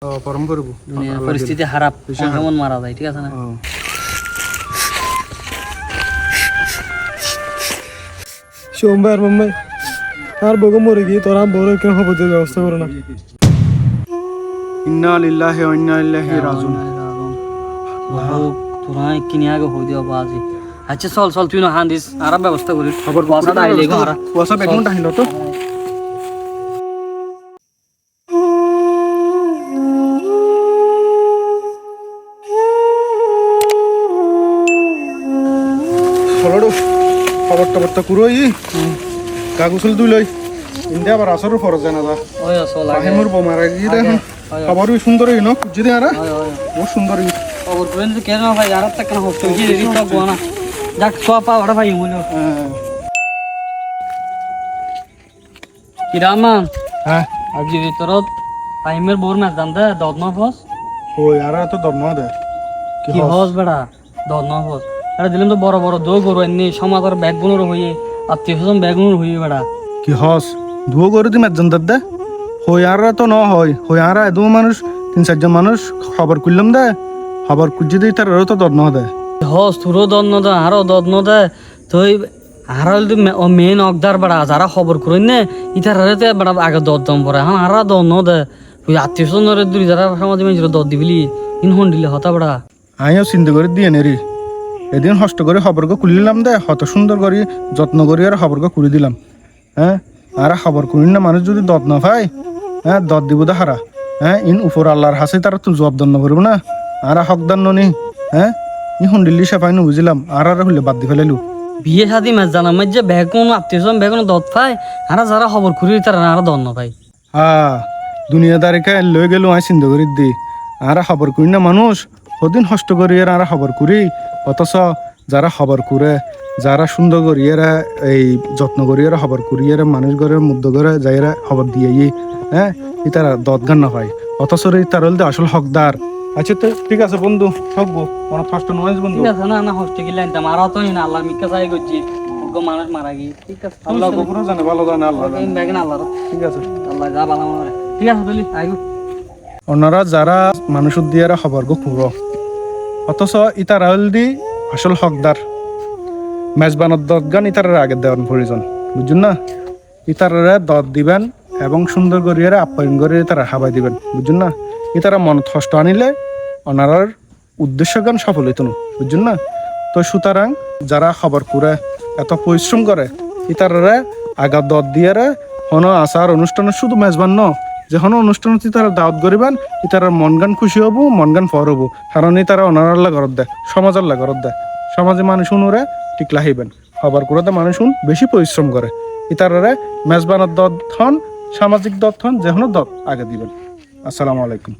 পরম করব পরিস্থিতি খারাপ কেমন মারা যায় ঠিক আছে না সোমবার মাম্মাই আর বগো মরে গিয়ে তোরা বড় কেন হবদের ব্যবস্থা করো না ইন্না লিল্লাহি ওয়া ইন্না ইলাইহি রাজিউন তোরা কিনে আগে হই দিও বাজি আচ্ছা চল চল তুই না হান দিস আর ব্যবস্থা করিস খবর ওয়াসাটা আইলে গো আর ওয়াসা বেগুন টাইল তো হলড়ো খবরটা কুরোই কাগজল দুই লই ইন্ডিয়া আবার আসর ফরজ জানা দা ওই আসল লাগে হেমুর বোমারা গিয়ে দেখুন খবরই সুন্দরই ন যদি আরা বহুত সুন্দরই খবর করেন যে কেন ভাই আর একটা কেন হচ্ছে কি রেডি তো গোনা যাক সোপা ওড়া ভাই মনে কি রামান হ্যাঁ আজ যদি তোর টাইমের বোর ম্যাচ জানতে দদনা ফস ওই আরা তো দর্ম দে কি হস বেড়া দদনা ফস আরে দিলাম তো বড় বড় দো গরু এমনি সমাজের ব্যাগগুলোর হইয়ে আত্মীয় স্বজন ব্যাগগুলোর হইয়ে বেড়া কি হস ধুও করে দি ম্যাচ জানতে দে হই আর তো ন হয় হই আর এদু মানুষ 3-4 মানুষ খবর করলাম দে খবর কুজি দেই তার তো দর্ম দে হস তোরও দন্ন দে আরও দন্ন দে তুই আর মেন অগদার বেড়া যারা খবর করেন না ইতার বেড়া আগে দর দম পড়ে হ্যাঁ আর দন্ন দে তুই আত্মীয় স্বজনের দূরে যারা সমাজে মানুষের দর দিবিলি ইনহন দিলে হতা বেড়া আমিও চিন্তা করে দিয়ে নেরি এদিন হস্ত করে খবরকে খুলিলাম দে হত সুন্দর করে যত্ন করি আর খবরকে খুলি দিলাম হ্যাঁ আর খবর করিন না মানুষ যদি দত না পায় হ্যাঁ দত দিব দে হারা হ্যাঁ ইন উপর আল্লাহর হাসে তারা তো জবাব দন্ন করবো না আর হকদার ননি হ্যাঁ ই হুন্ডিল্লি সাফাই নু বুঝিলাম আর হইলে বাদ দি ফেলাইলু বিয়ে শাদি মাছ জানা মাঝ যে বেগুন আত্মীয় স্বজন বেগুন দত পায় আর যারা খবর করি তারা আর দন্ন পায় হ্যাঁ দুনিয়াদারিকে লই গেল আই চিন্তা করি দি আর খবর করি না মানুষ সদিন হস্ত করি আর খবর করি অথচ যারা খবর করে যারা সুন্দর করি এরা এই যত্ন করি এরা খবর করি এরা মানুষ ঘরের মধ্য করে যাইরা খবর দিয়ে হ্যাঁ ই তারা দত গান না পায় অথচ তার হলে আসল হকদার আচ্ছা তো ঠিক আছে বন্ধু থাকবো অনেক কষ্ট নয় বন্ধু ঠিক আছে না না হস্তে গেলে আনতাম আর তো না আল্লাহর মিক্কা চাই করছি মানুষ মারা গিয়ে ঠিক আছে আল্লাহ গোপনে জানে ভালো জানে আল্লাহ বেগুন আল্লাহ ঠিক আছে আল্লাহ যা ভালো মনে ঠিক আছে তুলি আইগো ওনারা যারা মানুষ দিয়ে খবর গো খুঁড়ো অথচ ইতারা হলদি আসল হকদার মেজবানত দত গান ইতারের আগে দেওয়ার প্রয়োজন বুঝুন না ইতারা দত দিবেন এবং সুন্দর করিয়ে আপ্যায়ন করে তারা হাবাই দিবেন বুঝুন না ইতারা মনত কষ্ট আনিলে ওনারার উদ্দেশ্য গান সফল হইত না বুঝুন না তো সুতরাং যারা খবর করে এত পরিশ্রম করে ইতারা আগা দত দিয়ে হন আচার অনুষ্ঠানে শুধু মেজবান ন যে কোনো অনুষ্ঠান তারা দাওয়াত করিবেন তারা মন গান খুশি হবো মন গান ফর হবো কারণ তারা অনারাল্লা ঘরত দেয় সমাজের ঘরত দেয় সমাজে মানুষ উনুরে টিকলা হইবেন খবর করতে মানুষ বেশি পরিশ্রম করে ইতারে মেজবানের দত হন সামাজিক দত হন যে কোনো দত আগে দিবেন আসসালামু আলাইকুম